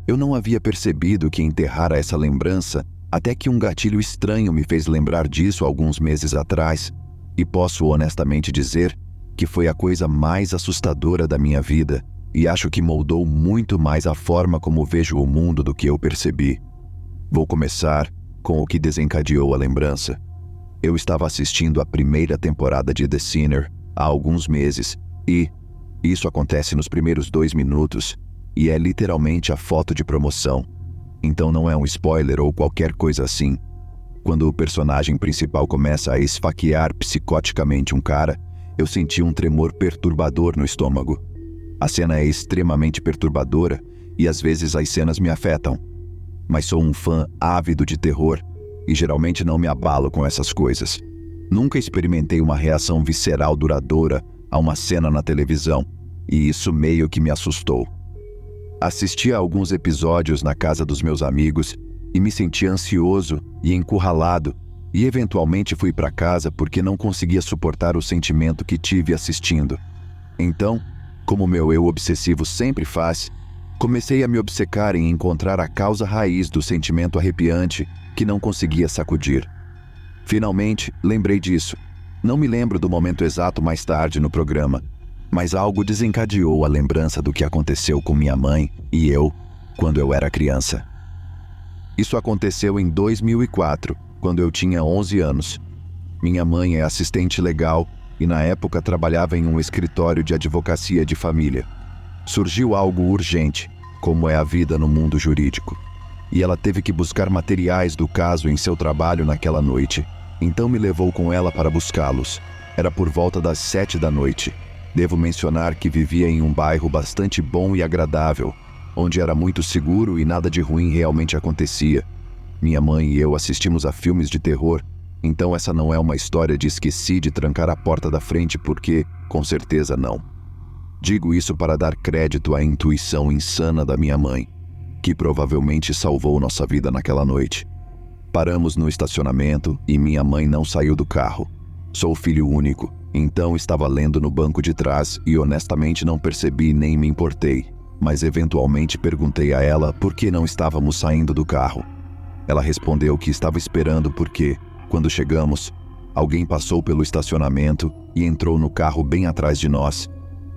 Eu não havia percebido que enterrara essa lembrança até que um gatilho estranho me fez lembrar disso alguns meses atrás, e posso honestamente dizer que foi a coisa mais assustadora da minha vida e acho que moldou muito mais a forma como vejo o mundo do que eu percebi. Vou começar com o que desencadeou a lembrança. Eu estava assistindo a primeira temporada de The Sinner há alguns meses e isso acontece nos primeiros 2 minutos e é literalmente a foto de promoção. Então não é um spoiler ou qualquer coisa assim. Quando o personagem principal começa a esfaquear psicoticamente um cara, eu senti um tremor perturbador no estômago. A cena é extremamente perturbadora e às vezes as cenas me afetam. Mas sou um fã ávido de terror e geralmente não me abalo com essas coisas. Nunca experimentei uma reação visceral duradoura a uma cena na televisão, e isso meio que me assustou. Assisti a alguns episódios na casa dos meus amigos e me senti ansioso e encurralado, e eventualmente fui para casa porque não conseguia suportar o sentimento que tive assistindo. Então, como meu eu obsessivo sempre faz, comecei a me obcecar em encontrar a causa raiz do sentimento arrepiante que não conseguia sacudir. Finalmente, lembrei disso. Não me lembro do momento exato mais tarde no programa, mas algo desencadeou a lembrança do que aconteceu com minha mãe e eu quando eu era criança. Isso aconteceu em 2004, quando eu tinha 11 anos. Minha mãe é assistente legal e na época trabalhava em um escritório de advocacia de família. Surgiu algo urgente, como é a vida no mundo jurídico, e ela teve que buscar materiais do caso em seu trabalho naquela noite. Então me levou com ela para buscá-los. Era por volta das 7 da noite. Devo mencionar que vivia em um bairro bastante bom e agradável, onde era muito seguro e nada de ruim realmente acontecia. Minha mãe e eu assistimos a filmes de terror, então essa não é uma história de esqueci de trancar a porta da frente porque, com certeza não. Digo isso para dar crédito à intuição insana da minha mãe, que provavelmente salvou nossa vida naquela noite. Paramos no estacionamento e minha mãe não saiu do carro. Sou filho único, então estava lendo no banco de trás e honestamente não percebi nem me importei, mas eventualmente perguntei a ela por que não estávamos saindo do carro. Ela respondeu que estava esperando porque, quando chegamos, alguém passou pelo estacionamento e entrou no carro bem atrás de nós,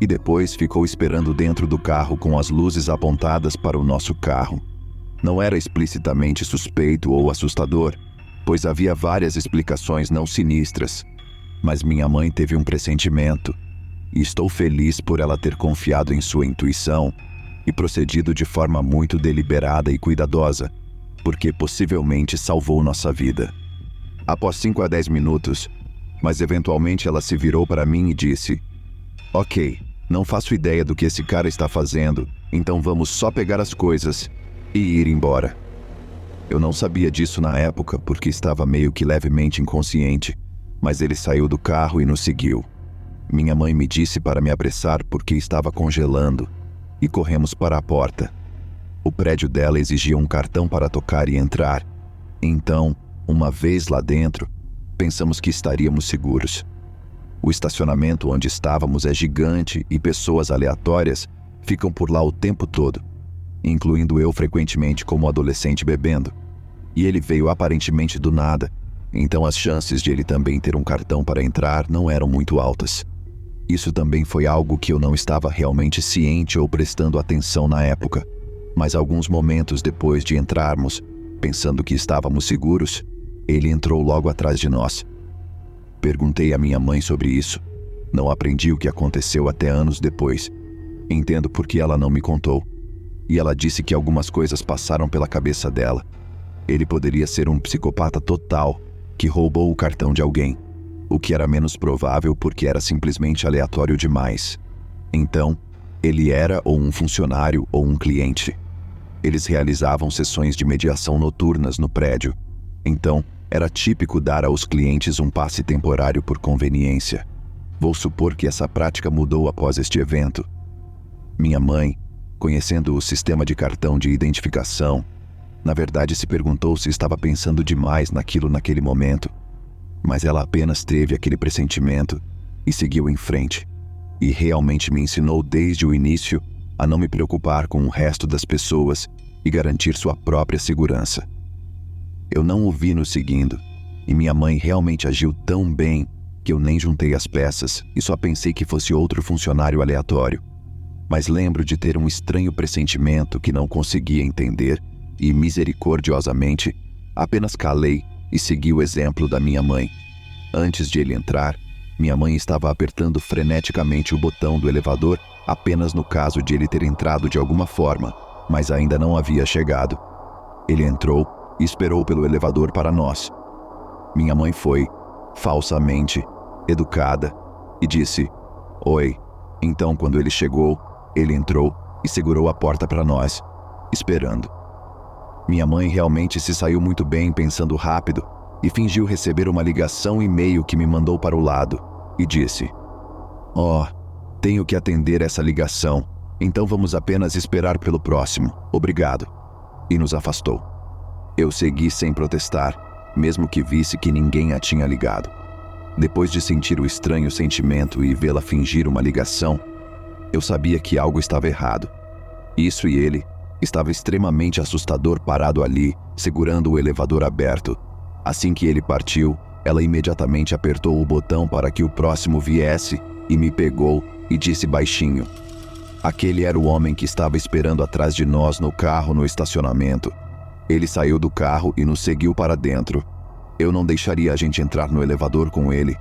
e depois ficou esperando dentro do carro com as luzes apontadas para o nosso carro. Não era explicitamente suspeito ou assustador, pois havia várias explicações não sinistras, mas minha mãe teve um pressentimento, e estou feliz por ela ter confiado em sua intuição e procedido de forma muito deliberada e cuidadosa, porque possivelmente salvou nossa vida. Após 5 a 10 minutos, mas eventualmente ela se virou para mim e disse: "Ok, não faço ideia do que esse cara está fazendo, então vamos só pegar as coisas e ir embora." Eu não sabia disso na época porque estava meio que levemente inconsciente, mas ele saiu do carro e nos seguiu. Minha mãe me disse para me apressar porque estava congelando, e corremos para a porta. O prédio dela exigia um cartão para tocar e entrar, então, uma vez lá dentro, pensamos que estaríamos seguros. O estacionamento onde estávamos é gigante e pessoas aleatórias ficam por lá o tempo todo, incluindo eu frequentemente como adolescente bebendo. E ele veio aparentemente do nada, então as chances de ele também ter um cartão para entrar não eram muito altas. Isso também foi algo que eu não estava realmente ciente ou prestando atenção na época, mas alguns momentos depois de entrarmos, pensando que estávamos seguros, ele entrou logo atrás de nós. Perguntei à minha mãe sobre isso. Não aprendi o que aconteceu até anos depois. Entendo por que ela não me contou. E ela disse que algumas coisas passaram pela cabeça dela. Ele poderia ser um psicopata total, que roubou o cartão de alguém, o que era menos provável porque era simplesmente aleatório demais. Então, ele era ou um funcionário ou um cliente. Eles realizavam sessões de mediação noturnas no prédio. Então, era típico dar aos clientes um passe temporário por conveniência. Vou supor que essa prática mudou após este evento. Minha mãe, conhecendo o sistema de cartão de identificação, na verdade se perguntou se estava pensando demais naquilo naquele momento, mas ela apenas teve aquele pressentimento e seguiu em frente, e realmente me ensinou desde o início a não me preocupar com o resto das pessoas e garantir sua própria segurança. Eu não o vi nos seguindo, e minha mãe realmente agiu tão bem que eu nem juntei as peças e só pensei que fosse outro funcionário aleatório. Mas lembro de ter um estranho pressentimento que não conseguia entender e, misericordiosamente, apenas calei e segui o exemplo da minha mãe. Antes de ele entrar, minha mãe estava apertando freneticamente o botão do elevador apenas no caso de ele ter entrado de alguma forma, mas ainda não havia chegado. Ele entrou e esperou pelo elevador para nós. Minha mãe foi, falsamente, educada e disse: "Oi." Então, quando ele chegou, ele entrou e segurou a porta para nós, esperando. Minha mãe realmente se saiu muito bem pensando rápido e fingiu receber uma ligação e-mail que me mandou para o lado e disse: "Oh, tenho que atender essa ligação, então vamos apenas esperar pelo próximo. Obrigado." E nos afastou. Eu segui sem protestar, mesmo que visse que ninguém a tinha ligado. Depois de sentir o estranho sentimento e vê-la fingir uma ligação, eu sabia que algo estava errado. Isso e ele estava extremamente assustador parado ali, segurando o elevador aberto. Assim que ele partiu, ela imediatamente apertou o botão para que o próximo viesse e me pegou e disse baixinho: "Aquele era o homem que estava esperando atrás de nós no carro no estacionamento. Ele saiu do carro e nos seguiu para dentro. Eu não deixaria a gente entrar no elevador com ele.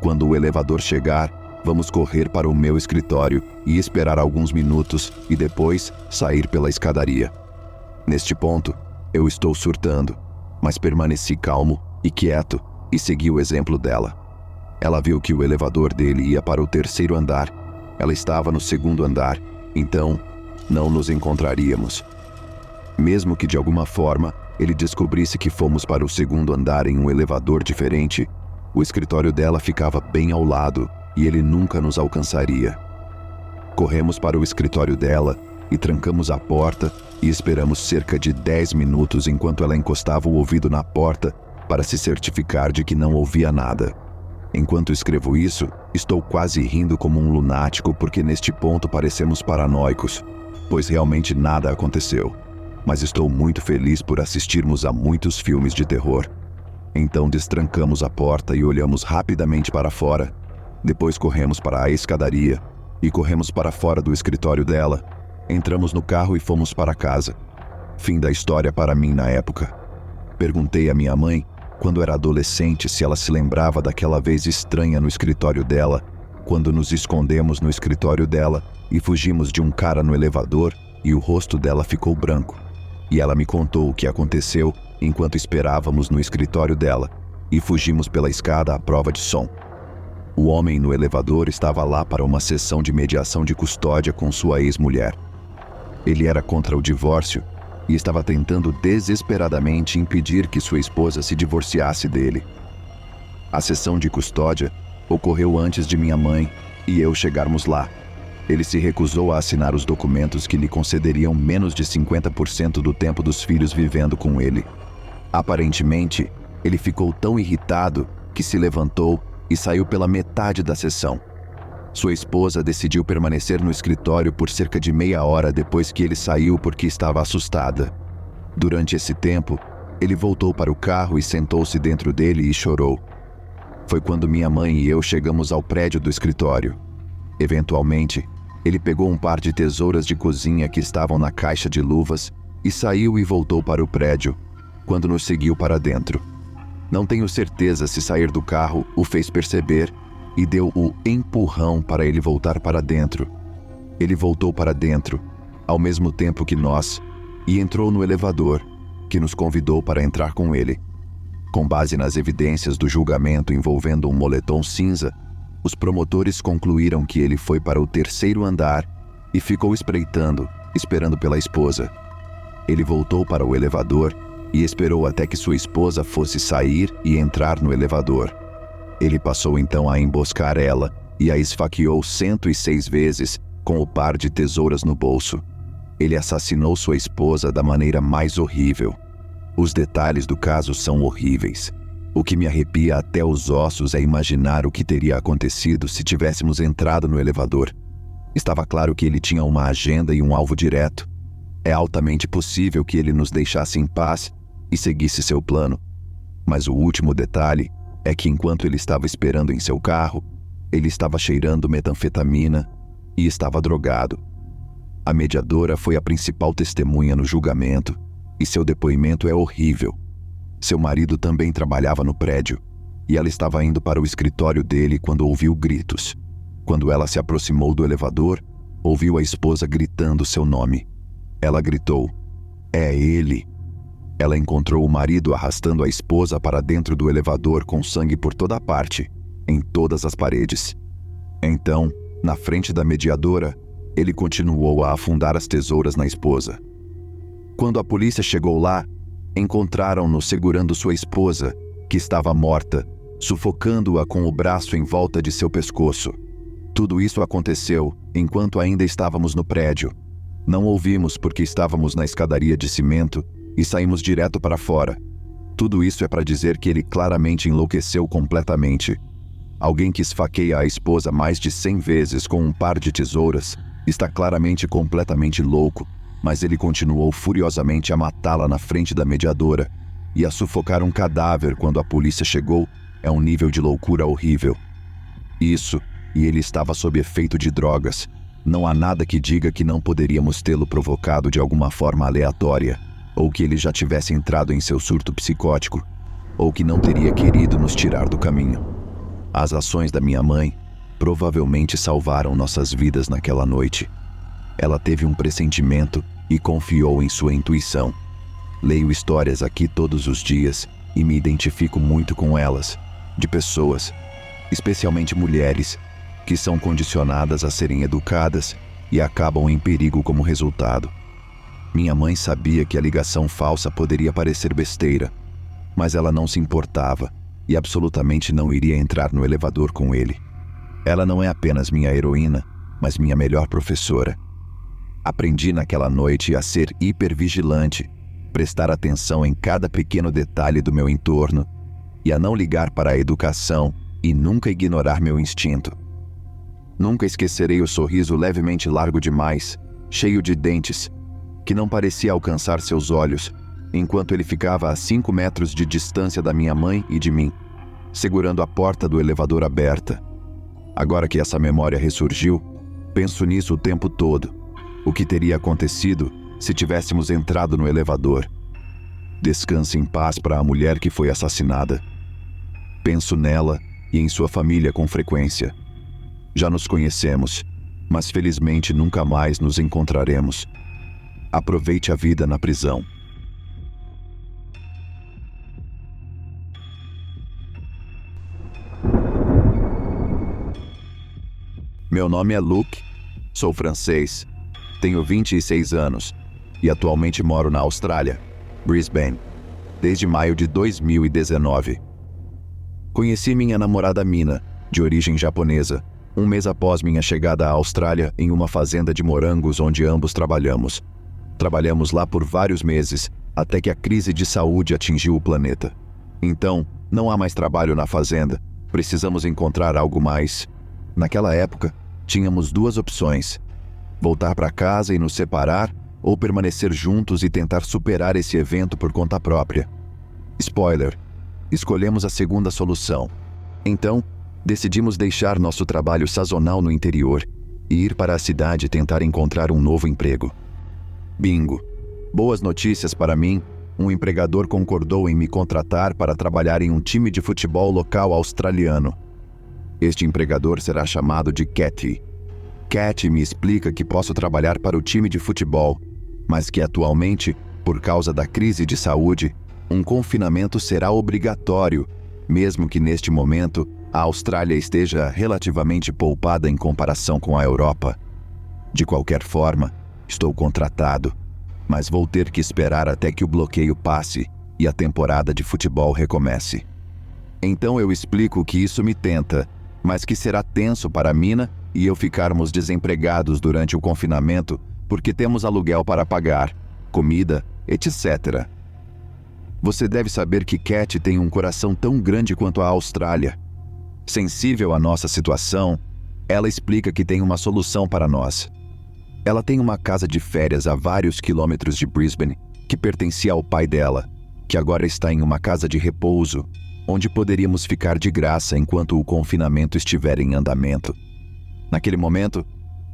Quando o elevador chegar, vamos correr para o meu escritório e esperar alguns minutos e depois sair pela escadaria." Neste ponto, eu estou surtando, mas permaneci calmo e quieto e segui o exemplo dela. Ela viu que o elevador dele ia para o 3º andar. Ela estava no 2º andar, então não nos encontraríamos. Mesmo que de alguma forma ele descobrisse que fomos para o 2º andar em um elevador diferente, o escritório dela ficava bem ao lado e ele nunca nos alcançaria. Corremos para o escritório dela e trancamos a porta e esperamos cerca de 10 minutos enquanto ela encostava o ouvido na porta para se certificar de que não ouvia nada. Enquanto escrevo isso, estou quase rindo como um lunático porque neste ponto parecemos paranoicos, pois realmente nada aconteceu. Mas estou muito feliz por assistirmos a muitos filmes de terror. Então destrancamos a porta e olhamos rapidamente para fora. Depois corremos para a escadaria e corremos para fora do escritório dela. Entramos no carro e fomos para casa. Fim da história para mim na época. Perguntei à minha mãe, quando era adolescente, se ela se lembrava daquela vez estranha no escritório dela, quando nos escondemos no escritório dela e fugimos de um cara no elevador e o rosto dela ficou branco. E ela me contou o que aconteceu enquanto esperávamos no escritório dela e fugimos pela escada à prova de som. O homem no elevador estava lá para uma sessão de mediação de custódia com sua ex-mulher. Ele era contra o divórcio e estava tentando desesperadamente impedir que sua esposa se divorciasse dele. A sessão de custódia ocorreu antes de minha mãe e eu chegarmos lá. Ele se recusou a assinar os documentos que lhe concederiam menos de 50% do tempo dos filhos vivendo com ele. Aparentemente, ele ficou tão irritado que se levantou e saiu pela metade da sessão. Sua esposa decidiu permanecer no escritório por cerca de meia hora depois que ele saiu porque estava assustada. Durante esse tempo, ele voltou para o carro e sentou-se dentro dele e chorou. Foi quando minha mãe e eu chegamos ao prédio do escritório. Eventualmente, ele pegou um par de tesouras de cozinha que estavam na caixa de luvas e saiu e voltou para o prédio, quando nos seguiu para dentro. Não tenho certeza se sair do carro o fez perceber e deu o empurrão para ele voltar para dentro. Ele voltou para dentro, ao mesmo tempo que nós, e entrou no elevador, que nos convidou para entrar com ele. Com base nas evidências do julgamento envolvendo um moletom cinza, os promotores concluíram que ele foi para o 3º andar e ficou espreitando, esperando pela esposa. Ele voltou para o elevador e esperou até que sua esposa fosse sair e entrar no elevador. Ele passou então a emboscar ela e a esfaqueou 106 vezes com o par de tesouras no bolso. Ele assassinou sua esposa da maneira mais horrível. Os detalhes do caso são horríveis. O que me arrepia até os ossos é imaginar o que teria acontecido se tivéssemos entrado no elevador. Estava claro que ele tinha uma agenda e um alvo direto. É altamente possível que ele nos deixasse em paz e seguisse seu plano. Mas o último detalhe é que enquanto ele estava esperando em seu carro, ele estava cheirando metanfetamina e estava drogado. A mediadora foi a principal testemunha no julgamento e seu depoimento é horrível. Seu marido também trabalhava no prédio e ela estava indo para o escritório dele quando ouviu gritos. Quando ela se aproximou do elevador, ouviu a esposa gritando seu nome. Ela gritou: "É ele!" Ela encontrou o marido arrastando a esposa para dentro do elevador com sangue por toda parte, em todas as paredes. Então, na frente da mediadora, ele continuou a afundar as tesouras na esposa. Quando a polícia chegou lá, encontraram-no segurando sua esposa, que estava morta, sufocando-a com o braço em volta de seu pescoço. Tudo isso aconteceu enquanto ainda estávamos no prédio. Não ouvimos porque estávamos na escadaria de cimento e saímos direto para fora. Tudo isso é para dizer que ele claramente enlouqueceu completamente. Alguém que esfaqueia a esposa mais de 100 vezes com um par de tesouras está claramente completamente louco, mas ele continuou furiosamente a matá-la na frente da mediadora e a sufocar um cadáver quando a polícia chegou é um nível de loucura horrível. Isso, e ele estava sob efeito de drogas. Não há nada que diga que não poderíamos tê-lo provocado de alguma forma aleatória, ou que ele já tivesse entrado em seu surto psicótico, ou que não teria querido nos tirar do caminho. As ações da minha mãe provavelmente salvaram nossas vidas naquela noite. Ela teve um pressentimento e confiou em sua intuição. Leio histórias aqui todos os dias e me identifico muito com elas, de pessoas, especialmente mulheres, que são condicionadas a serem educadas e acabam em perigo como resultado. Minha mãe sabia que a ligação falsa poderia parecer besteira, mas ela não se importava e absolutamente não iria entrar no elevador com ele. Ela não é apenas minha heroína, mas minha melhor professora. Aprendi naquela noite a ser hipervigilante, prestar atenção em cada pequeno detalhe do meu entorno e a não ligar para a educação e nunca ignorar meu instinto. Nunca esquecerei o sorriso levemente largo demais, cheio de dentes, que não parecia alcançar seus olhos, enquanto ele ficava a 5 metros de distância da minha mãe e de mim, segurando a porta do elevador aberta. Agora que essa memória ressurgiu, penso nisso o tempo todo. O que teria acontecido se tivéssemos entrado no elevador? Descanse em paz para a mulher que foi assassinada. Penso nela e em sua família com frequência. Já nos conhecemos, mas felizmente nunca mais nos encontraremos. Aproveite a vida na prisão. Meu nome é Luke, sou francês, tenho 26 anos e atualmente moro na Austrália, Brisbane, desde maio de 2019. Conheci minha namorada Mina, de origem japonesa, um mês após minha chegada à Austrália em uma fazenda de morangos onde ambos trabalhamos. Trabalhamos lá por vários meses, até que a crise de saúde atingiu o planeta. Então, não há mais trabalho na fazenda, precisamos encontrar algo mais. Naquela época, tínhamos 2 opções: voltar para casa e nos separar, ou permanecer juntos e tentar superar esse evento por conta própria. Spoiler: escolhemos a segunda solução. Então, decidimos deixar nosso trabalho sazonal no interior e ir para a cidade tentar encontrar um novo emprego. Bingo! Boas notícias para mim, um empregador concordou em me contratar para trabalhar em um time de futebol local australiano. Este empregador será chamado de Cathy. Cathy me explica que posso trabalhar para o time de futebol, mas que atualmente, por causa da crise de saúde, um confinamento será obrigatório, mesmo que neste momento a Austrália esteja relativamente poupada em comparação com a Europa. De qualquer forma, estou contratado, mas vou ter que esperar até que o bloqueio passe e a temporada de futebol recomece. Então eu explico que isso me tenta, mas que será tenso para Mina e eu ficarmos desempregados durante o confinamento porque temos aluguel para pagar, comida, etc. Você deve saber que Cat tem um coração tão grande quanto a Austrália. Sensível à nossa situação, ela explica que tem uma solução para nós. Ela tem uma casa de férias a vários quilômetros de Brisbane que pertencia ao pai dela, que agora está em uma casa de repouso, onde poderíamos ficar de graça enquanto o confinamento estiver em andamento. Naquele momento,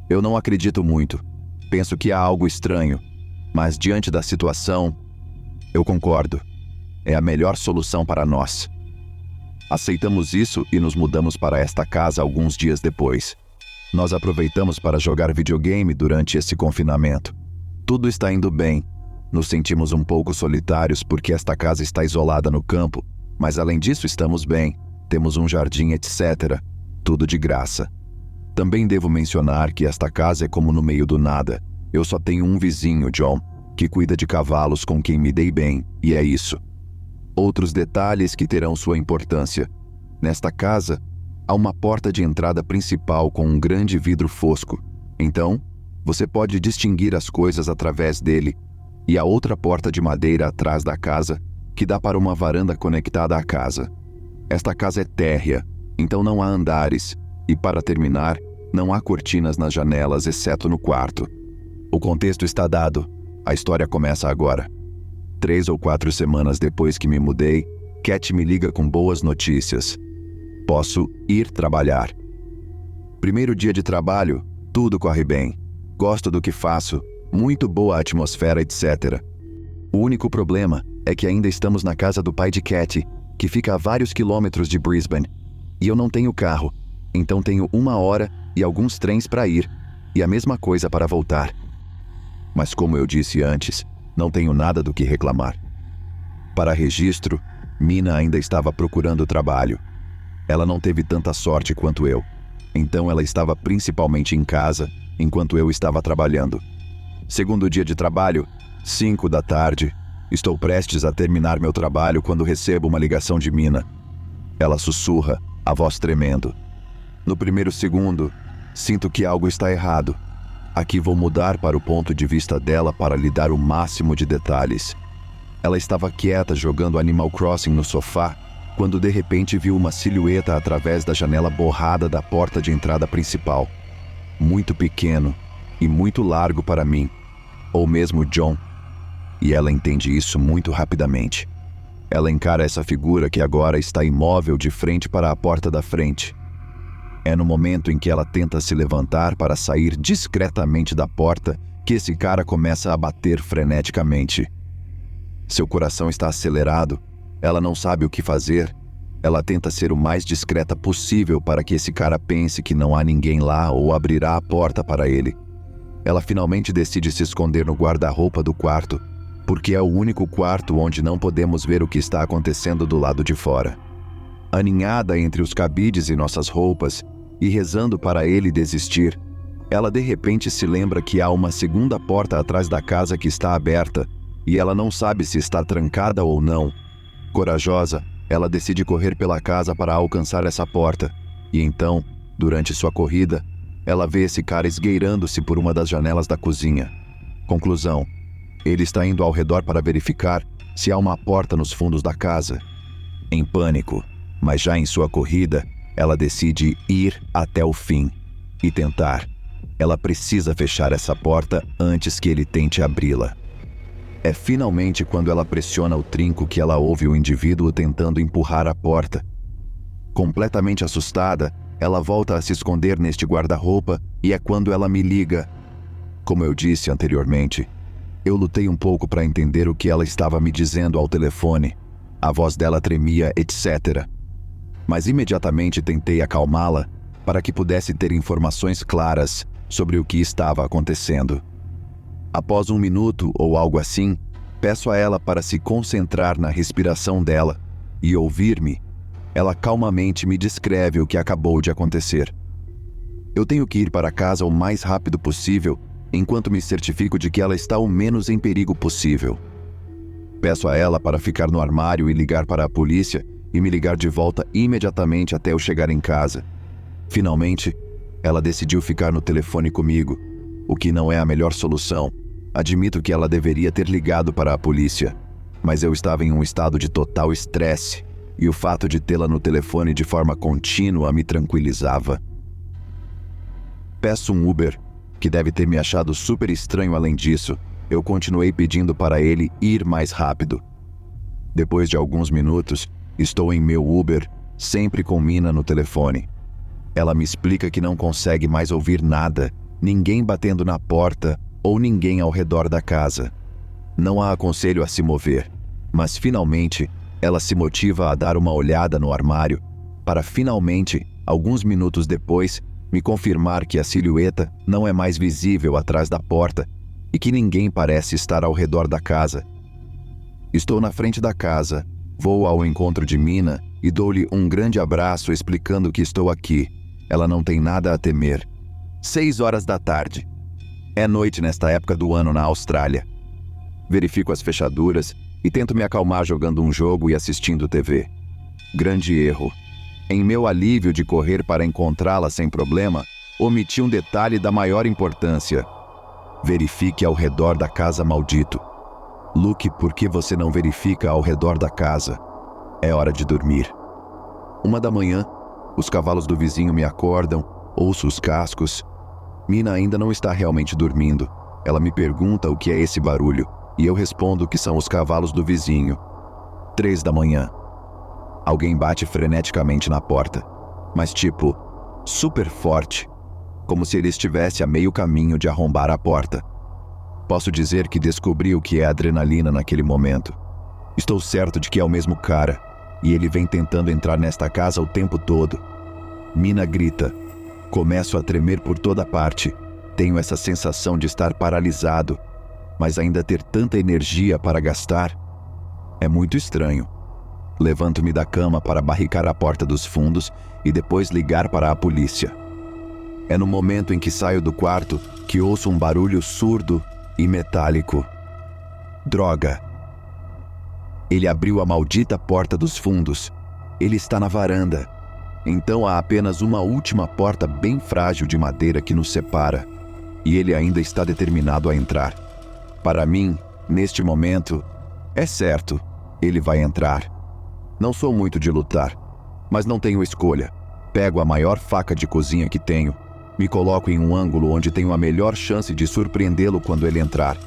eu não acredito muito. Penso que há algo estranho, mas diante da situação, eu concordo. É a melhor solução para nós. Aceitamos isso e nos mudamos para esta casa alguns dias depois. Nós aproveitamos para jogar videogame durante esse confinamento. Tudo está indo bem. Nos sentimos um pouco solitários porque esta casa está isolada no campo, mas além disso estamos bem. Temos um jardim, etc. Tudo de graça. Também devo mencionar que esta casa é como no meio do nada. Eu só tenho um vizinho, John, que cuida de cavalos com quem me dei bem, e é isso. Outros detalhes que terão sua importância. Nesta casa, há uma porta de entrada principal com um grande vidro fosco. Então, você pode distinguir as coisas através dele. E há outra porta de madeira atrás da casa, que dá para uma varanda conectada à casa. Esta casa é térrea, então não há andares. E para terminar, não há cortinas nas janelas, exceto no quarto. O contexto está dado. A história começa agora. 3 ou 4 semanas depois que me mudei, Cat me liga com boas notícias. Posso ir trabalhar. Primeiro dia de trabalho, tudo corre bem. Gosto do que faço, muito boa a atmosfera, etc. O único problema é que ainda estamos na casa do pai de Cat, que fica a vários quilômetros de Brisbane. E eu não tenho carro, então tenho 1 hora e alguns trens para ir, e a mesma coisa para voltar. Mas como eu disse antes, não tenho nada do que reclamar. Para registro, Mina ainda estava procurando trabalho. Ela não teve tanta sorte quanto eu, então ela estava principalmente em casa, enquanto eu estava trabalhando. Segundo dia de trabalho, 5 da tarde, estou prestes a terminar meu trabalho quando recebo uma ligação de Mina. Ela sussurra, a voz tremendo. No primeiro segundo, sinto que algo está errado. Aqui vou mudar para o ponto de vista dela para lhe dar o máximo de detalhes. Ela estava quieta jogando Animal Crossing no sofá, quando de repente viu uma silhueta através da janela borrada da porta de entrada principal. Muito pequeno e muito largo para mim, ou mesmo John. E ela entende isso muito rapidamente. Ela encara essa figura que agora está imóvel de frente para a porta da frente. É no momento em que ela tenta se levantar para sair discretamente da porta que esse cara começa a bater freneticamente. Seu coração está acelerado, ela não sabe o que fazer. Ela tenta ser o mais discreta possível para que esse cara pense que não há ninguém lá ou abrirá a porta para ele. Ela finalmente decide se esconder no guarda-roupa do quarto, porque é o único quarto onde não podemos ver o que está acontecendo do lado de fora. Aninhada entre os cabides e nossas roupas, e rezando para ele desistir, ela de repente se lembra que há uma segunda porta atrás da casa que está aberta, e ela não sabe se está trancada ou não. Corajosa, ela decide correr pela casa para alcançar essa porta, e então, durante sua corrida, ela vê esse cara esgueirando-se por uma das janelas da cozinha. Conclusão: ele está indo ao redor para verificar se há uma porta nos fundos da casa. Em pânico, mas já em sua corrida, ela decide ir até o fim e tentar. Ela precisa fechar essa porta antes que ele tente abri-la. É finalmente quando ela pressiona o trinco que ela ouve o indivíduo tentando empurrar a porta. Completamente assustada, ela volta a se esconder neste guarda-roupa e é quando ela me liga. Como eu disse anteriormente, eu lutei um pouco para entender o que ela estava me dizendo ao telefone. A voz dela tremia, etc. Mas imediatamente tentei acalmá-la para que pudesse ter informações claras sobre o que estava acontecendo. Após 1 minuto ou algo assim, peço a ela para se concentrar na respiração dela e ouvir-me. Ela calmamente me descreve o que acabou de acontecer. Eu tenho que ir para casa o mais rápido possível, enquanto me certifico de que ela está o menos em perigo possível. Peço a ela para ficar no armário e ligar para a polícia e me ligar de volta imediatamente até eu chegar em casa. Finalmente, ela decidiu ficar no telefone comigo, o que não é a melhor solução. Admito que ela deveria ter ligado para a polícia, mas eu estava em um estado de total estresse e o fato de tê-la no telefone de forma contínua me tranquilizava. Peço um Uber, que deve ter me achado super estranho além disso, eu continuei pedindo para ele ir mais rápido. Depois de alguns minutos, estou em meu Uber, sempre com Mina no telefone. Ela me explica que não consegue mais ouvir nada, ninguém batendo na porta ou ninguém ao redor da casa. Não a aconselho a se mover, mas finalmente ela se motiva a dar uma olhada no armário para finalmente, alguns minutos depois, me confirmar que a silhueta não é mais visível atrás da porta e que ninguém parece estar ao redor da casa. Estou na frente da casa, vou ao encontro de Mina e dou-lhe um grande abraço explicando que estou aqui. Ela não tem nada a temer. 6 horas da tarde. É noite nesta época do ano na Austrália. Verifico as fechaduras e tento me acalmar jogando um jogo e assistindo TV. Grande erro. Em meu alívio de correr para encontrá-la sem problema, omiti um detalhe da maior importância. Verifique ao redor da casa, maldito. Luke, por que você não verifica ao redor da casa? É hora de dormir. 1 da manhã, os cavalos do vizinho me acordam, ouço os cascos. Mina ainda não está realmente dormindo. Ela me pergunta o que é esse barulho, e eu respondo que são os cavalos do vizinho. 3 da manhã. Alguém bate freneticamente na porta, mas tipo, super forte, como se ele estivesse a meio caminho de arrombar a porta. Posso dizer que descobri o que é adrenalina naquele momento. Estou certo de que é o mesmo cara, e ele vem tentando entrar nesta casa o tempo todo. Mina grita. Começo a tremer por toda parte. Tenho essa sensação de estar paralisado, mas ainda ter tanta energia para gastar. É muito estranho. Levanto-me da cama para barricar a porta dos fundos e depois ligar para a polícia. É no momento em que saio do quarto que ouço um barulho surdo e metálico. Droga! Ele abriu a maldita porta dos fundos. Ele está na varanda. Então há apenas uma última porta bem frágil de madeira que nos separa. E ele ainda está determinado a entrar. Para mim, neste momento, é certo, ele vai entrar. Não sou muito de lutar, mas não tenho escolha. Pego a maior faca de cozinha que tenho, me coloco em um ângulo onde tenho a melhor chance de surpreendê-lo quando ele entrar.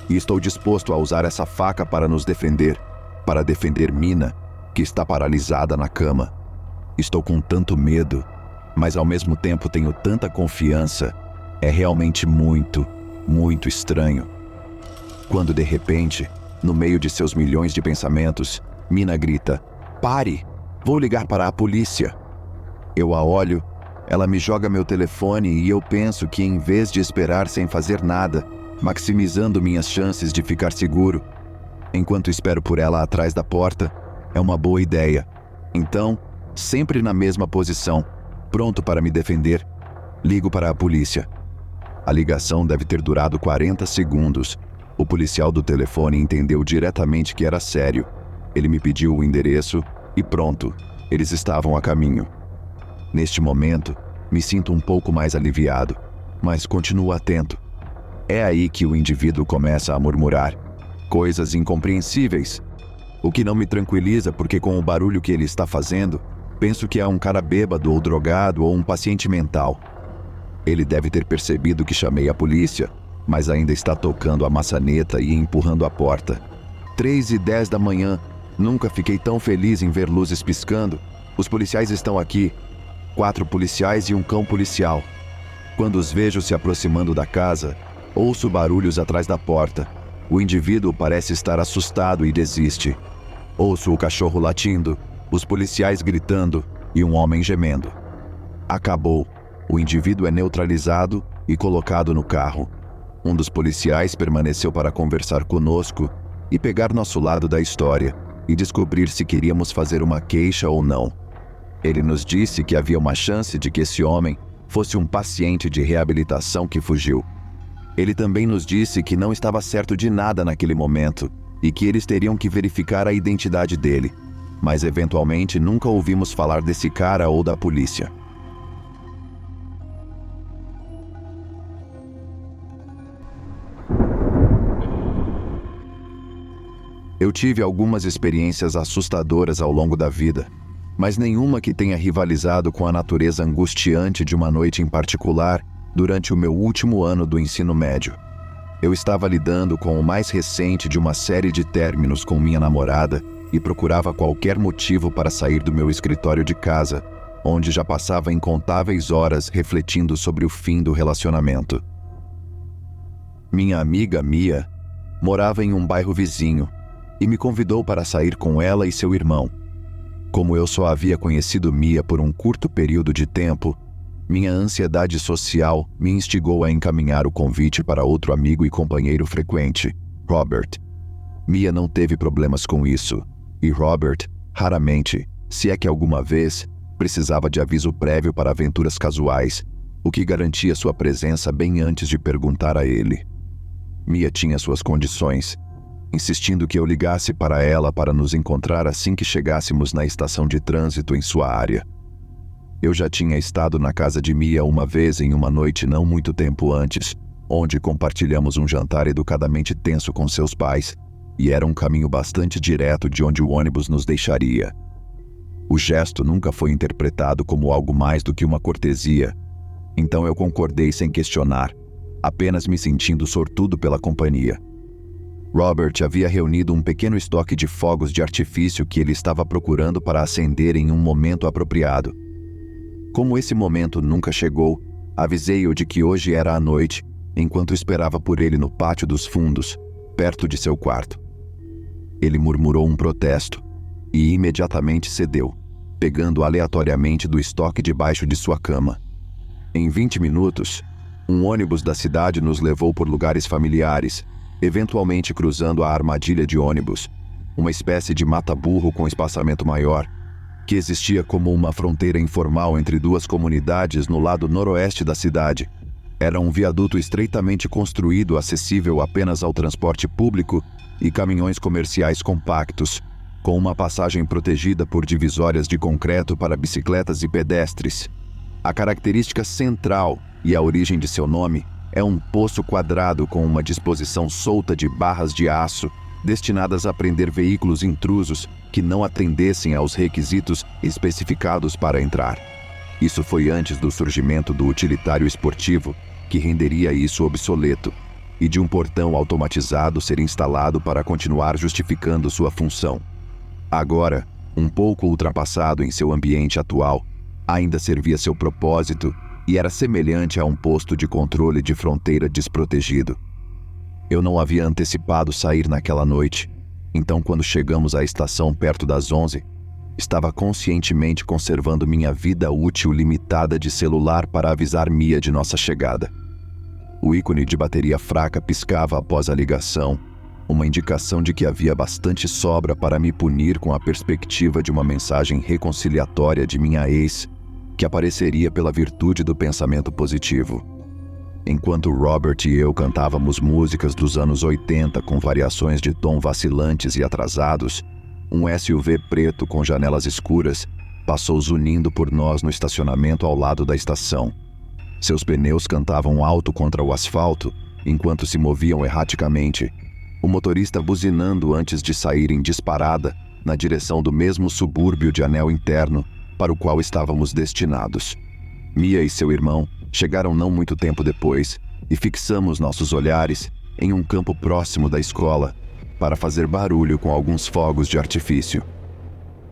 E estou disposto a usar essa faca para nos defender, para defender Mina, que está paralisada na cama. Estou com tanto medo, mas ao mesmo tempo tenho tanta confiança. É realmente muito, muito estranho. Quando de repente, no meio de seus milhões de pensamentos, Mina grita: "Pare! Vou ligar para a polícia." Eu a olho, ela me joga meu telefone e eu penso que em vez de esperar sem fazer nada, maximizando minhas chances de ficar seguro, enquanto espero por ela atrás da porta, é uma boa ideia. Então, sempre na mesma posição, pronto para me defender, ligo para a polícia. A ligação deve ter durado 40 segundos. O policial do telefone entendeu diretamente que era sério. Ele me pediu o endereço e pronto, eles estavam a caminho. Neste momento, me sinto um pouco mais aliviado, mas continuo atento. É aí que o indivíduo começa a murmurar coisas incompreensíveis, o que não me tranquiliza porque com o barulho que ele está fazendo, penso que é um cara bêbado ou drogado ou um paciente mental. Ele deve ter percebido que chamei a polícia, mas ainda está tocando a maçaneta e empurrando a porta. 3h10 da manhã. Nunca fiquei tão feliz em ver luzes piscando. Os policiais estão aqui. 4 policiais e um cão policial. Quando os vejo se aproximando da casa, ouço barulhos atrás da porta. O indivíduo parece estar assustado e desiste. Ouço o cachorro latindo, os policiais gritando e um homem gemendo. Acabou. O indivíduo é neutralizado e colocado no carro. Um dos policiais permaneceu para conversar conosco e pegar nosso lado da história e descobrir se queríamos fazer uma queixa ou não. Ele nos disse que havia uma chance de que esse homem fosse um paciente de reabilitação que fugiu. Ele também nos disse que não estava certo de nada naquele momento e que eles teriam que verificar a identidade dele, mas eventualmente nunca ouvimos falar desse cara ou da polícia. Eu tive algumas experiências assustadoras ao longo da vida, mas nenhuma que tenha rivalizado com a natureza angustiante de uma noite em particular durante o meu último ano do ensino médio. Eu estava lidando com o mais recente de uma série de términos com minha namorada e procurava qualquer motivo para sair do meu escritório de casa, onde já passava incontáveis horas refletindo sobre o fim do relacionamento. Minha amiga Mia morava em um bairro vizinho e me convidou para sair com ela e seu irmão. Como eu só havia conhecido Mia por um curto período de tempo, minha ansiedade social me instigou a encaminhar o convite para outro amigo e companheiro frequente, Robert. Mia não teve problemas com isso, e Robert, raramente, se é que alguma vez, precisava de aviso prévio para aventuras casuais, o que garantia sua presença bem antes de perguntar a ele. Mia tinha suas condições, insistindo que eu ligasse para ela para nos encontrar assim que chegássemos na estação de trânsito em sua área. Eu já tinha estado na casa de Mia uma vez em uma noite não muito tempo antes, onde compartilhamos um jantar educadamente tenso com seus pais, e era um caminho bastante direto de onde o ônibus nos deixaria. O gesto nunca foi interpretado como algo mais do que uma cortesia, então eu concordei sem questionar, apenas me sentindo sortudo pela companhia. Robert havia reunido um pequeno estoque de fogos de artifício que ele estava procurando para acender em um momento apropriado. Como esse momento nunca chegou, avisei-o de que hoje era à noite, enquanto esperava por ele no pátio dos fundos, perto de seu quarto. Ele murmurou um protesto e imediatamente cedeu, pegando aleatoriamente do estoque debaixo de sua cama. Em 20 minutos, um ônibus da cidade nos levou por lugares familiares, eventualmente cruzando a armadilha de ônibus, uma espécie de mata-burro com espaçamento maior, que existia como uma fronteira informal entre duas comunidades no lado noroeste da cidade. Era um viaduto estreitamente construído, acessível apenas ao transporte público e caminhões comerciais compactos, com uma passagem protegida por divisórias de concreto para bicicletas e pedestres. A característica central e a origem de seu nome é um poço quadrado com uma disposição solta de barras de aço destinadas a prender veículos intrusos que não atendessem aos requisitos especificados para entrar. Isso foi antes do surgimento do utilitário esportivo, que renderia isso obsoleto, e de um portão automatizado ser instalado para continuar justificando sua função. Agora, um pouco ultrapassado em seu ambiente atual, ainda servia seu propósito e era semelhante a um posto de controle de fronteira desprotegido. Eu não havia antecipado sair naquela noite, então quando chegamos à estação perto das 11, estava conscientemente conservando minha vida útil limitada de celular para avisar Mia de nossa chegada. O ícone de bateria fraca piscava após a ligação, uma indicação de que havia bastante sobra para me punir com a perspectiva de uma mensagem reconciliatória de minha ex, que apareceria pela virtude do pensamento positivo. Enquanto Robert e eu cantávamos músicas dos anos 80 com variações de tom vacilantes e atrasados, um SUV preto com janelas escuras passou zunindo por nós no estacionamento ao lado da estação. Seus pneus cantavam alto contra o asfalto, enquanto se moviam erraticamente, o motorista buzinando antes de sair em disparada na direção do mesmo subúrbio de anel interno para o qual estávamos destinados. Mia e seu irmão chegaram não muito tempo depois e fixamos nossos olhares em um campo próximo da escola para fazer barulho com alguns fogos de artifício.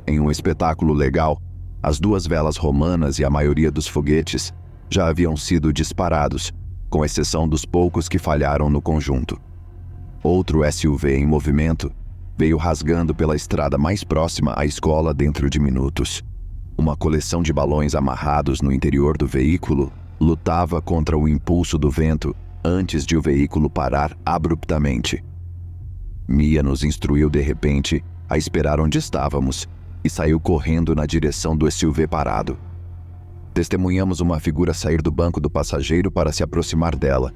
Em um espetáculo legal, as duas velas romanas e a maioria dos foguetes já haviam sido disparados, com exceção dos poucos que falharam no conjunto. Outro SUV em movimento veio rasgando pela estrada mais próxima à escola dentro de minutos. Uma coleção de balões amarrados no interior do veículo lutava contra o impulso do vento antes de o veículo parar abruptamente. Mia nos instruiu de repente a esperar onde estávamos e saiu correndo na direção do SUV parado. Testemunhamos uma figura sair do banco do passageiro para se aproximar dela.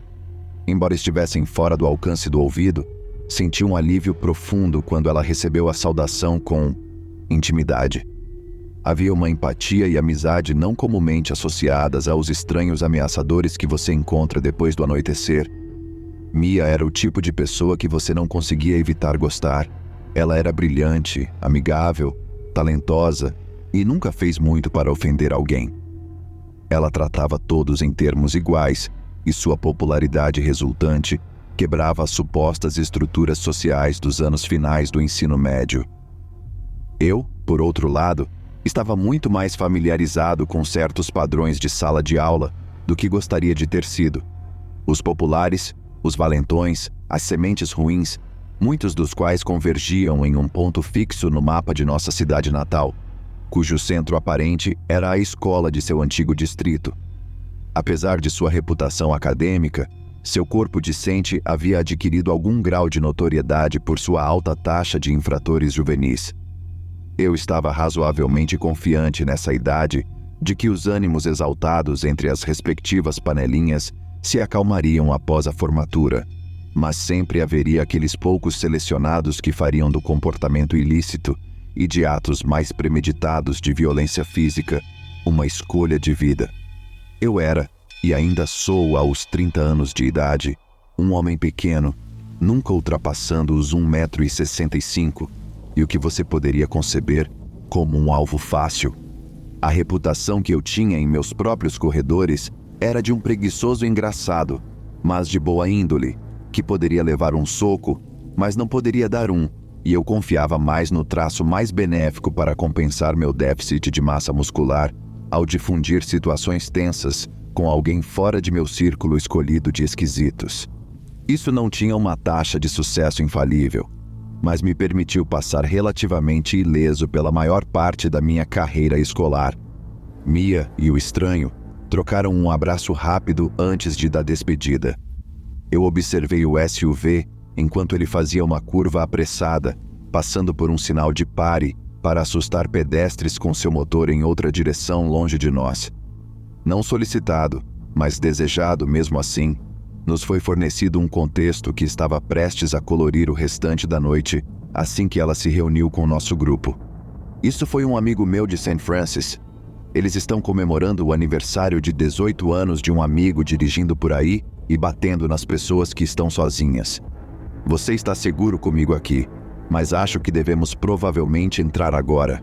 Embora estivessem fora do alcance do ouvido, senti um alívio profundo quando ela recebeu a saudação com intimidade. Havia uma empatia e amizade não comumente associadas aos estranhos ameaçadores que você encontra depois do anoitecer. Mia era o tipo de pessoa que você não conseguia evitar gostar. Ela era brilhante, amigável, talentosa e nunca fez muito para ofender alguém. Ela tratava todos em termos iguais, e sua popularidade resultante quebrava as supostas estruturas sociais dos anos finais do ensino médio. Eu, por outro lado, estava muito mais familiarizado com certos padrões de sala de aula do que gostaria de ter sido. Os populares, os valentões, as sementes ruins, muitos dos quais convergiam em um ponto fixo no mapa de nossa cidade natal, cujo centro aparente era a escola de seu antigo distrito. Apesar de sua reputação acadêmica, seu corpo discente havia adquirido algum grau de notoriedade por sua alta taxa de infratores juvenis. Eu estava razoavelmente confiante nessa idade de que os ânimos exaltados entre as respectivas panelinhas se acalmariam após a formatura, mas sempre haveria aqueles poucos selecionados que fariam do comportamento ilícito e de atos mais premeditados de violência física uma escolha de vida. Eu era, e ainda sou aos 30 anos de idade, um homem pequeno, nunca ultrapassando os 1,65 m, e o que você poderia conceber como um alvo fácil. A reputação que eu tinha em meus próprios corredores era de um preguiçoso engraçado, mas de boa índole, que poderia levar um soco, mas não poderia dar um, e eu confiava mais no traço mais benéfico para compensar meu déficit de massa muscular ao difundir situações tensas com alguém fora de meu círculo escolhido de esquisitos. Isso não tinha uma taxa de sucesso infalível, mas me permitiu passar relativamente ileso pela maior parte da minha carreira escolar. Mia e o estranho trocaram um abraço rápido antes da despedida. Eu observei o SUV enquanto ele fazia uma curva apressada, passando por um sinal de pare para assustar pedestres com seu motor em outra direção longe de nós. Não solicitado, mas desejado mesmo assim, nos foi fornecido um contexto que estava prestes a colorir o restante da noite assim que ela se reuniu com nosso grupo. Isso foi um amigo meu de St. Francis. Eles estão comemorando o aniversário de 18 anos de um amigo dirigindo por aí e batendo nas pessoas que estão sozinhas. Você está seguro comigo aqui, mas acho que devemos provavelmente entrar agora.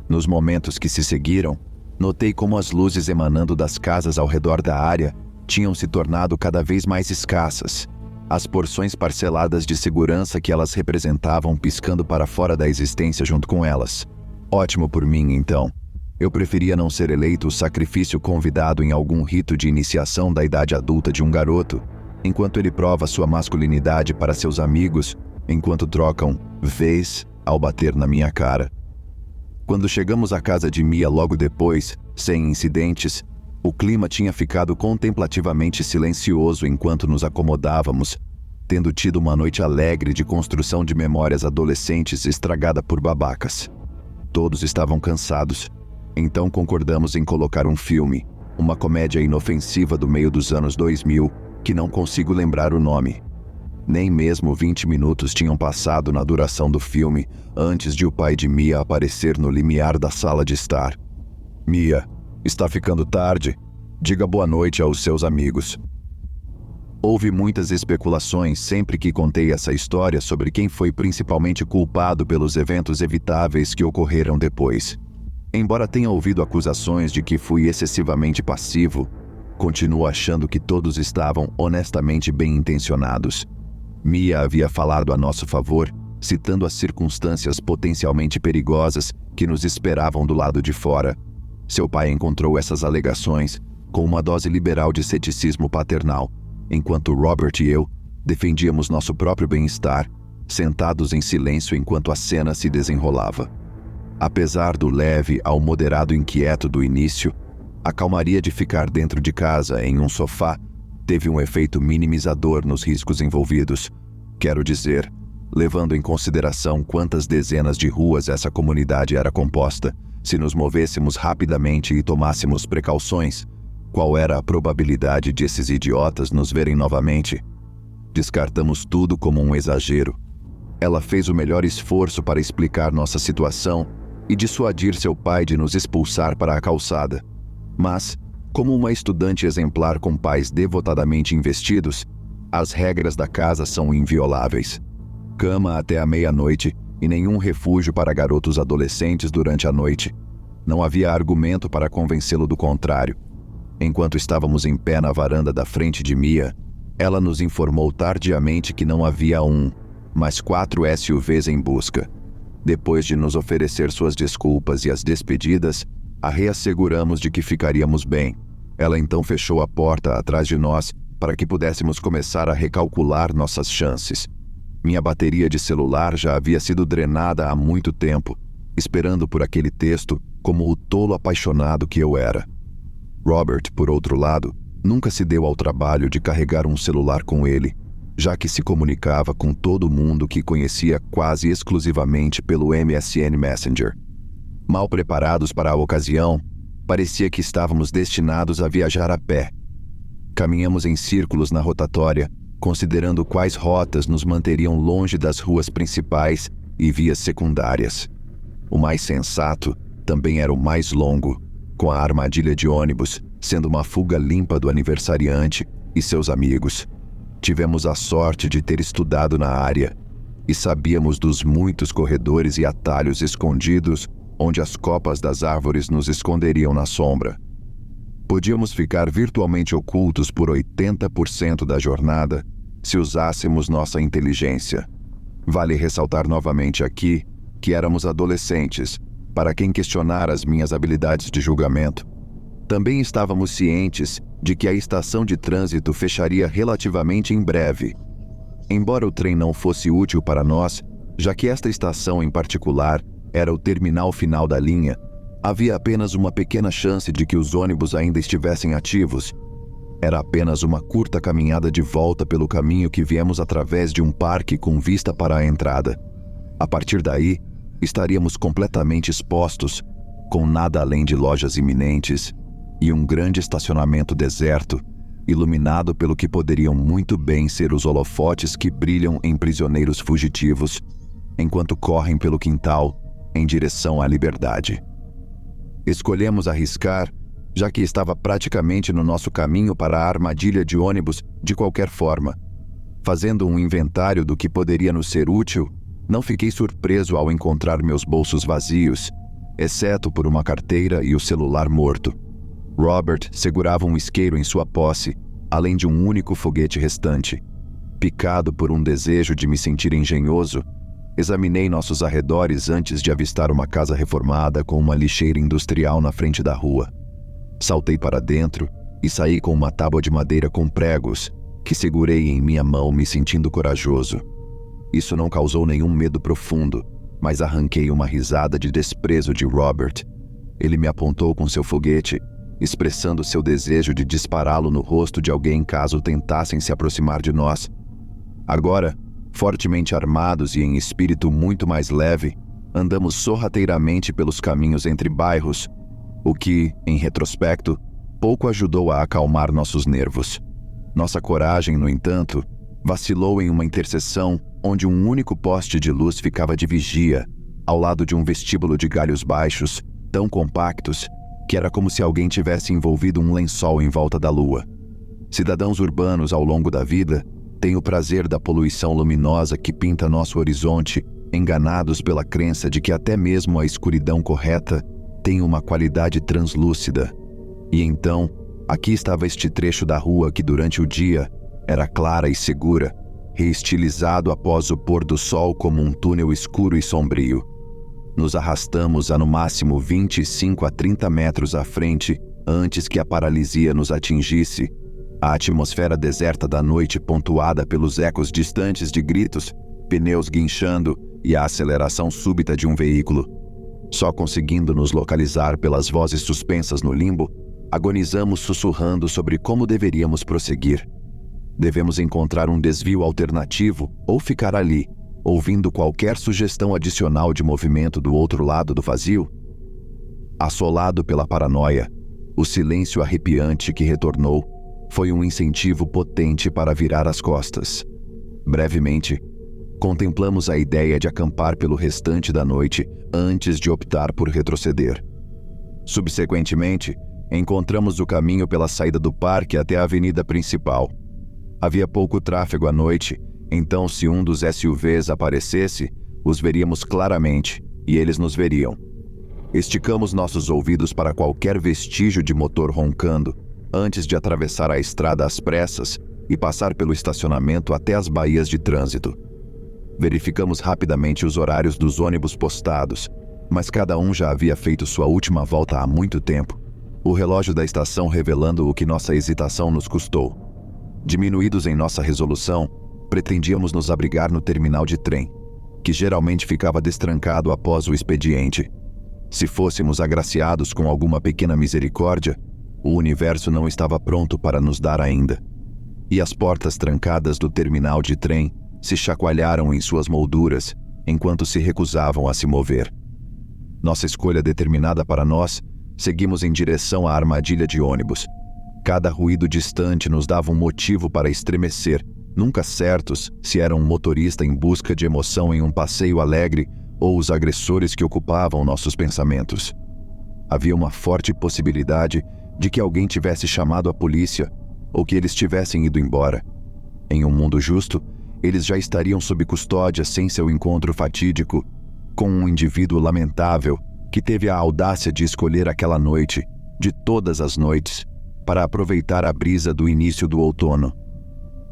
Nos momentos que se seguiram, notei como as luzes emanando das casas ao redor da área tinham se tornado cada vez mais escassas, as porções parceladas de segurança que elas representavam piscando para fora da existência junto com elas. Ótimo por mim, então. Eu preferia não ser eleito o sacrifício convidado em algum rito de iniciação da idade adulta de um garoto, enquanto ele prova sua masculinidade para seus amigos, enquanto trocam vez ao bater na minha cara. Quando chegamos à casa de Mia logo depois, sem incidentes, o clima tinha ficado contemplativamente silencioso enquanto nos acomodávamos, tendo tido uma noite alegre de construção de memórias adolescentes estragada por babacas. Todos estavam cansados, então concordamos em colocar um filme, uma comédia inofensiva do meio dos anos 2000, que não consigo lembrar o nome. Nem mesmo 20 minutos tinham passado na duração do filme antes de o pai de Mia aparecer no limiar da sala de estar. Mia, está ficando tarde. Diga boa noite aos seus amigos. Houve muitas especulações sempre que contei essa história sobre quem foi principalmente culpado pelos eventos evitáveis que ocorreram depois. Embora tenha ouvido acusações de que fui excessivamente passivo, continuo achando que todos estavam honestamente bem intencionados. Mia havia falado a nosso favor, citando as circunstâncias potencialmente perigosas que nos esperavam do lado de fora. Seu pai encontrou essas alegações com uma dose liberal de ceticismo paternal, enquanto Robert e eu defendíamos nosso próprio bem-estar, sentados em silêncio enquanto a cena se desenrolava. Apesar do leve ao moderado inquieto do início, a calmaria de ficar dentro de casa em um sofá teve um efeito minimizador nos riscos envolvidos. Quero dizer, levando em consideração quantas dezenas de ruas essa comunidade era composta, se nos movêssemos rapidamente e tomássemos precauções, qual era a probabilidade de esses idiotas nos verem novamente? Descartamos tudo como um exagero. Ela fez o melhor esforço para explicar nossa situação e dissuadir seu pai de nos expulsar para a calçada. Mas, como uma estudante exemplar com pais devotadamente investidos, as regras da casa são invioláveis. Cama até a meia-noite e nenhum refúgio para garotos adolescentes durante a noite. Não havia argumento para convencê-lo do contrário. Enquanto estávamos em pé na varanda da frente de Mia, ela nos informou tardiamente que não havia mas 4 SUVs em busca. Depois de nos oferecer suas desculpas e as despedidas, a reasseguramos de que ficaríamos bem. Ela então fechou a porta atrás de nós para que pudéssemos começar a recalcular nossas chances. Minha bateria de celular já havia sido drenada há muito tempo, esperando por aquele texto como o tolo apaixonado que eu era. Robert, por outro lado, nunca se deu ao trabalho de carregar um celular com ele, já que se comunicava com todo mundo que conhecia quase exclusivamente pelo MSN Messenger. Mal preparados para a ocasião, parecia que estávamos destinados a viajar a pé. Caminhamos em círculos na rotatória, considerando quais rotas nos manteriam longe das ruas principais e vias secundárias. O mais sensato também era o mais longo, com a armadilha de ônibus sendo uma fuga limpa do aniversariante e seus amigos. Tivemos a sorte de ter estudado na área e sabíamos dos muitos corredores e atalhos escondidos onde as copas das árvores nos esconderiam na sombra. Podíamos ficar virtualmente ocultos por 80% da jornada se usássemos nossa inteligência. Vale ressaltar novamente aqui que éramos adolescentes, para quem questionar as minhas habilidades de julgamento. Também estávamos cientes de que a estação de trânsito fecharia relativamente em breve. Embora o trem não fosse útil para nós, já que esta estação em particular era o terminal final da linha, havia apenas uma pequena chance de que os ônibus ainda estivessem ativos. Era apenas uma curta caminhada de volta pelo caminho que viemos através de um parque com vista para a entrada. A partir daí, estaríamos completamente expostos, com nada além de lojas iminentes e um grande estacionamento deserto, iluminado pelo que poderiam muito bem ser os holofotes que brilham em prisioneiros fugitivos, enquanto correm pelo quintal em direção à liberdade. Escolhemos arriscar, já que estava praticamente no nosso caminho para a armadilha de ônibus de qualquer forma. Fazendo um inventário do que poderia nos ser útil, não fiquei surpreso ao encontrar meus bolsos vazios, exceto por uma carteira e o celular morto. Robert segurava um isqueiro em sua posse, além de um único foguete restante. Picado por um desejo de me sentir engenhoso, examinei nossos arredores antes de avistar uma casa reformada com uma lixeira industrial na frente da rua. Saltei para dentro e saí com uma tábua de madeira com pregos, que segurei em minha mão me sentindo corajoso. Isso não causou nenhum medo profundo, mas arranquei uma risada de desprezo de Robert. Ele me apontou com seu foguete, expressando seu desejo de dispará-lo no rosto de alguém caso tentassem se aproximar de nós. Agora, fortemente armados e em espírito muito mais leve, andamos sorrateiramente pelos caminhos entre bairros, o que, em retrospecto, pouco ajudou a acalmar nossos nervos. Nossa coragem, no entanto, vacilou em uma interseção onde um único poste de luz ficava de vigia, ao lado de um vestíbulo de galhos baixos, tão compactos, que era como se alguém tivesse envolvido um lençol em volta da lua. Cidadãos urbanos ao longo da vida têm o prazer da poluição luminosa que pinta nosso horizonte, enganados pela crença de que até mesmo a escuridão correta tem uma qualidade translúcida. E então, aqui estava este trecho da rua que durante o dia era clara e segura, reestilizado após o pôr do sol como um túnel escuro e sombrio. Nos arrastamos a no máximo 25 a 30 metros à frente antes que a paralisia nos atingisse. A atmosfera deserta da noite, pontuada pelos ecos distantes de gritos, pneus guinchando e a aceleração súbita de um veículo. Só conseguindo nos localizar pelas vozes suspensas no limbo, agonizamos sussurrando sobre como deveríamos prosseguir. Devemos encontrar um desvio alternativo ou ficar ali, ouvindo qualquer sugestão adicional de movimento do outro lado do vazio? Assolado pela paranoia, o silêncio arrepiante que retornou foi um incentivo potente para virar as costas. Brevemente, contemplamos a ideia de acampar pelo restante da noite antes de optar por retroceder. Subsequentemente, encontramos o caminho pela saída do parque até a avenida principal. Havia pouco tráfego à noite, então se um dos SUVs aparecesse, os veríamos claramente e eles nos veriam. Esticamos nossos ouvidos para qualquer vestígio de motor roncando antes de atravessar a estrada às pressas e passar pelo estacionamento até as baías de trânsito. Verificamos rapidamente os horários dos ônibus postados, mas cada um já havia feito sua última volta há muito tempo, o relógio da estação revelando o que nossa hesitação nos custou. Diminuídos em nossa resolução, pretendíamos nos abrigar no terminal de trem, que geralmente ficava destrancado após o expediente. Se fôssemos agraciados com alguma pequena misericórdia, o universo não estava pronto para nos dar ainda. E as portas trancadas do terminal de trem se chacoalharam em suas molduras enquanto se recusavam a se mover. Nossa escolha determinada para nós, seguimos em direção à armadilha de ônibus. Cada ruído distante nos dava um motivo para estremecer, nunca certos se era um motorista em busca de emoção em um passeio alegre ou os agressores que ocupavam nossos pensamentos. Havia uma forte possibilidade de que alguém tivesse chamado a polícia ou que eles tivessem ido embora. Em um mundo justo, eles já estariam sob custódia sem seu encontro fatídico com um indivíduo lamentável que teve a audácia de escolher aquela noite, de todas as noites, para aproveitar a brisa do início do outono.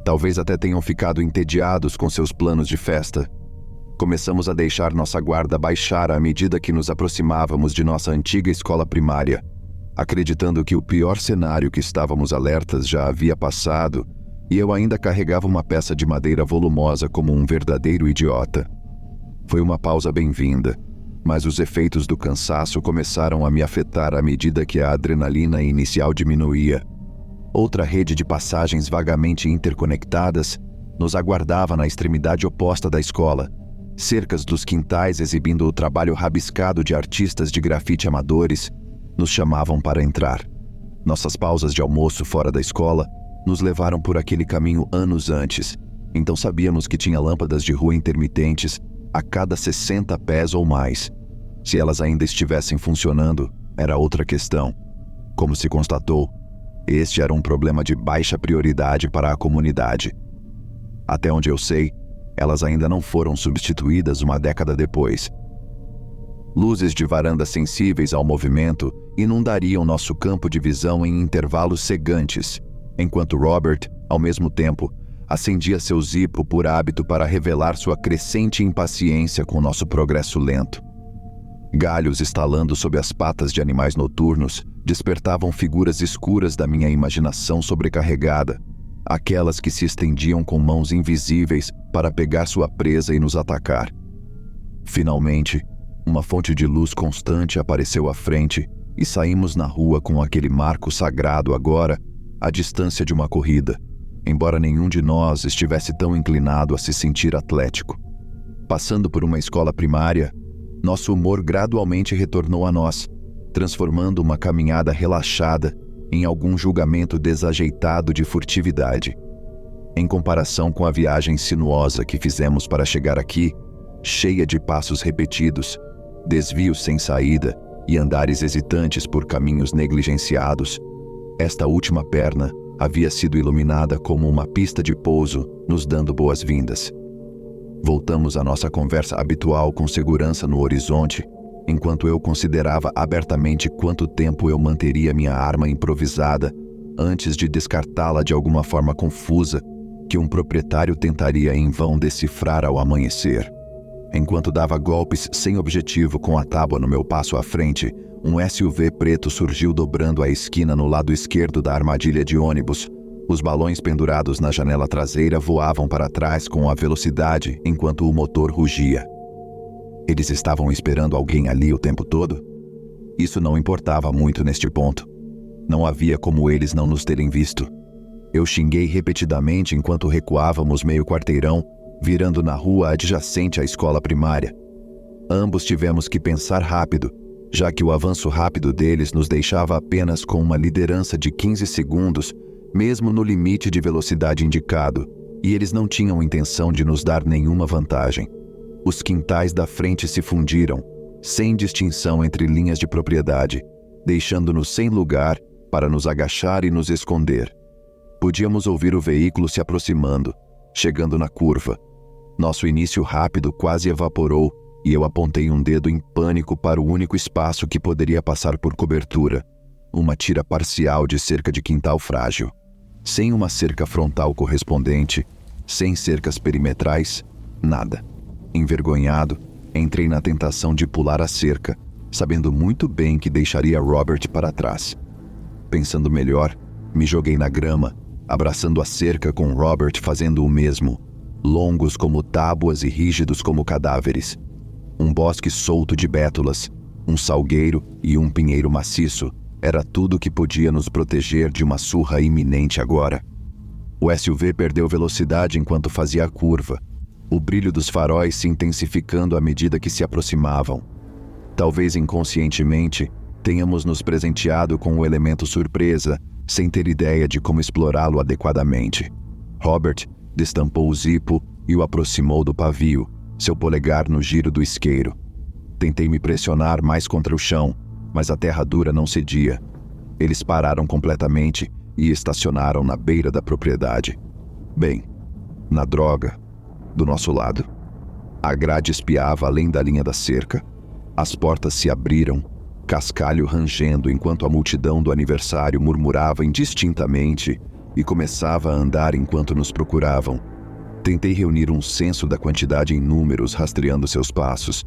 Talvez até tenham ficado entediados com seus planos de festa. Começamos a deixar nossa guarda baixar à medida que nos aproximávamos de nossa antiga escola primária, acreditando que o pior cenário que estávamos alertas já havia passado e eu ainda carregava uma peça de madeira volumosa como um verdadeiro idiota. Foi uma pausa bem-vinda, mas os efeitos do cansaço começaram a me afetar à medida que a adrenalina inicial diminuía. Outra rede de passagens vagamente interconectadas nos aguardava na extremidade oposta da escola, cercas dos quintais exibindo o trabalho rabiscado de artistas de grafite amadores nos chamavam para entrar. Nossas pausas de almoço fora da escola nos levaram por aquele caminho anos antes, então sabíamos que tinha lâmpadas de rua intermitentes a cada 60 pés ou mais. Se elas ainda estivessem funcionando, era outra questão. Como se constatou, este era um problema de baixa prioridade para a comunidade. Até onde eu sei, elas ainda não foram substituídas uma década depois. Luzes de varandas sensíveis ao movimento inundariam nosso campo de visão em intervalos cegantes, enquanto Robert, ao mesmo tempo, acendia seu zipo por hábito para revelar sua crescente impaciência com nosso progresso lento. Galhos estalando sob as patas de animais noturnos despertavam figuras escuras da minha imaginação sobrecarregada, aquelas que se estendiam com mãos invisíveis para pegar sua presa e nos atacar. Finalmente, uma fonte de luz constante apareceu à frente e saímos na rua com aquele marco sagrado agora à distância de uma corrida, embora nenhum de nós estivesse tão inclinado a se sentir atlético. Passando por uma escola primária, nosso humor gradualmente retornou a nós, transformando uma caminhada relaxada em algum julgamento desajeitado de furtividade. Em comparação com a viagem sinuosa que fizemos para chegar aqui, cheia de passos repetidos, desvios sem saída e andares hesitantes por caminhos negligenciados, esta última perna havia sido iluminada como uma pista de pouso, nos dando boas-vindas. Voltamos à nossa conversa habitual com segurança no horizonte, enquanto eu considerava abertamente quanto tempo eu manteria minha arma improvisada antes de descartá-la de alguma forma confusa que um proprietário tentaria em vão decifrar ao amanhecer. Enquanto dava golpes sem objetivo com a tábua no meu passo à frente, um SUV preto surgiu dobrando a esquina no lado esquerdo da armadilha de ônibus. Os balões pendurados na janela traseira voavam para trás com a velocidade enquanto o motor rugia. Eles estavam esperando alguém ali o tempo todo? Isso não importava muito neste ponto. Não havia como eles não nos terem visto. Eu xinguei repetidamente enquanto recuávamos meio quarteirão, virando na rua adjacente à escola primária. Ambos tivemos que pensar rápido, já que o avanço rápido deles nos deixava apenas com uma liderança de 15 segundos, mesmo no limite de velocidade indicado, e eles não tinham intenção de nos dar nenhuma vantagem. Os quintais da frente se fundiram, sem distinção entre linhas de propriedade, deixando-nos sem lugar para nos agachar e nos esconder. Podíamos ouvir o veículo se aproximando, chegando na curva. Nosso início rápido quase evaporou e eu apontei um dedo em pânico para o único espaço que poderia passar por cobertura, uma tira parcial de cerca de quintal frágil. Sem uma cerca frontal correspondente, sem cercas perimetrais, nada. Envergonhado, entrei na tentação de pular a cerca, sabendo muito bem que deixaria Robert para trás. Pensando melhor, me joguei na grama, abraçando a cerca com Robert fazendo o mesmo, longos como tábuas e rígidos como cadáveres. Um bosque solto de bétulas, um salgueiro e um pinheiro maciço era tudo que podia nos proteger de uma surra iminente agora. O SUV perdeu velocidade enquanto fazia a curva, o brilho dos faróis se intensificando à medida que se aproximavam. Talvez inconscientemente, tenhamos nos presenteado com o elemento surpresa, sem ter ideia de como explorá-lo adequadamente. Robert destampou o zipo e o aproximou do pavio, seu polegar no giro do isqueiro. Tentei me pressionar mais contra o chão, mas a terra dura não cedia. Eles pararam completamente e estacionaram na beira da propriedade. Bem, na droga, do nosso lado. A grade espiava além da linha da cerca. As portas se abriram, cascalho rangendo enquanto a multidão do aniversário murmurava indistintamente e começava a andar enquanto nos procuravam. Tentei reunir um senso da quantidade em números rastreando seus passos.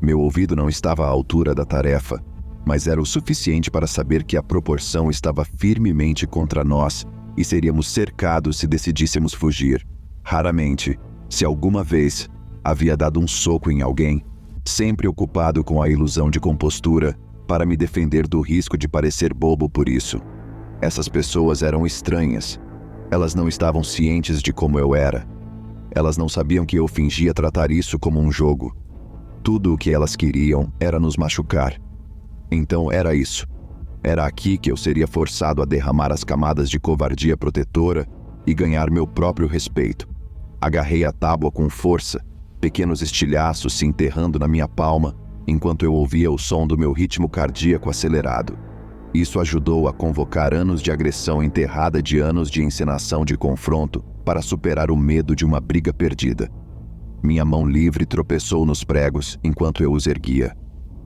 Meu ouvido não estava à altura da tarefa, mas era o suficiente para saber que a proporção estava firmemente contra nós e seríamos cercados se decidíssemos fugir. Raramente, se alguma vez, havia dado um soco em alguém, sempre ocupado com a ilusão de compostura para me defender do risco de parecer bobo por isso. Essas pessoas eram estranhas. Elas não estavam cientes de como eu era. Elas não sabiam que eu fingia tratar isso como um jogo. Tudo o que elas queriam era nos machucar. Então era isso. Era aqui que eu seria forçado a derramar as camadas de covardia protetora e ganhar meu próprio respeito. Agarrei a tábua com força, pequenos estilhaços se enterrando na minha palma, enquanto eu ouvia o som do meu ritmo cardíaco acelerado. Isso ajudou a convocar anos de agressão enterrada de anos de encenação de confronto para superar o medo de uma briga perdida. Minha mão livre tropeçou nos pregos enquanto eu os erguia.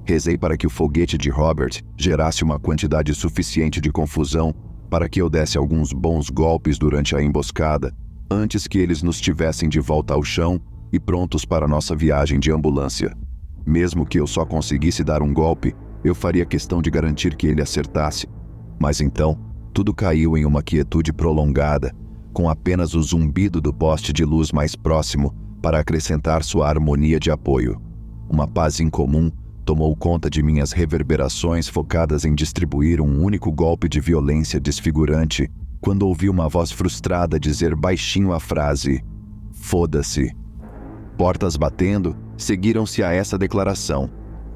Rezei para que o foguete de Robert gerasse uma quantidade suficiente de confusão para que eu desse alguns bons golpes durante a emboscada, antes que eles nos tivessem de volta ao chão e prontos para nossa viagem de ambulância. Mesmo que eu só conseguisse dar um golpe, eu faria questão de garantir que ele acertasse. Mas então, tudo caiu em uma quietude prolongada, com apenas o zumbido do poste de luz mais próximo para acrescentar sua harmonia de apoio. Uma paz incomum tomou conta de minhas reverberações focadas em distribuir um único golpe de violência desfigurante, quando ouvi uma voz frustrada dizer baixinho a frase: "Foda-se". Portas batendo, seguiram-se a essa declaração.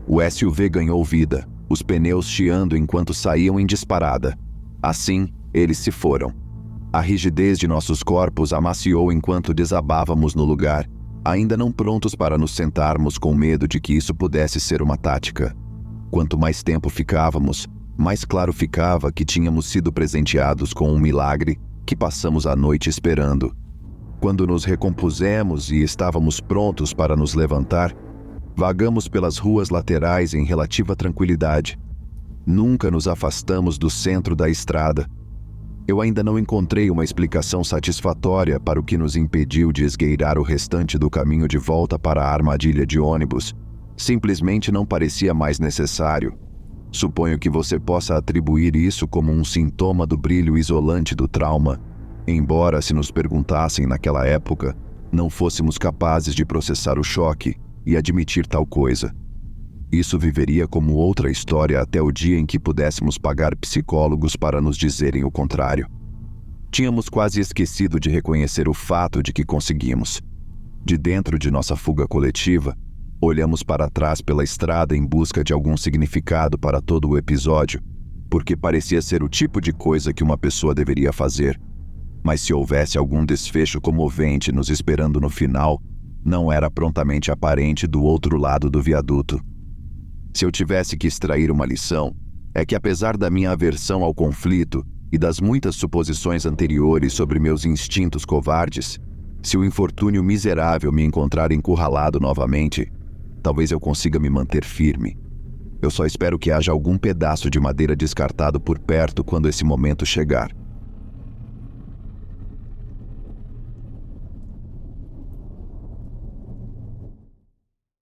O SUV ganhou vida, os pneus chiando enquanto saíam em disparada. Assim, eles se foram. A rigidez de nossos corpos amaciou enquanto desabávamos no lugar, ainda não prontos para nos sentarmos com medo de que isso pudesse ser uma tática. Quanto mais tempo ficávamos, mais claro ficava que tínhamos sido presenteados com um milagre que passamos a noite esperando. Quando nos recompusemos e estávamos prontos para nos levantar, vagamos pelas ruas laterais em relativa tranquilidade. Nunca nos afastamos do centro da estrada. Eu ainda não encontrei uma explicação satisfatória para o que nos impediu de esgueirar o restante do caminho de volta para a armadilha de ônibus. Simplesmente não parecia mais necessário. Suponho que você possa atribuir isso como um sintoma do brilho isolante do trauma, embora, se nos perguntassem naquela época, não fôssemos capazes de processar o choque e admitir tal coisa. Isso viveria como outra história até o dia em que pudéssemos pagar psicólogos para nos dizerem o contrário. Tínhamos quase esquecido de reconhecer o fato de que conseguimos. De dentro de nossa fuga coletiva, olhamos para trás pela estrada em busca de algum significado para todo o episódio, porque parecia ser o tipo de coisa que uma pessoa deveria fazer. Mas se houvesse algum desfecho comovente nos esperando no final, não era prontamente aparente do outro lado do viaduto. Se eu tivesse que extrair uma lição, é que apesar da minha aversão ao conflito e das muitas suposições anteriores sobre meus instintos covardes, se o infortúnio miserável me encontrar encurralado novamente, talvez eu consiga me manter firme. Eu só espero que haja algum pedaço de madeira descartado por perto quando esse momento chegar.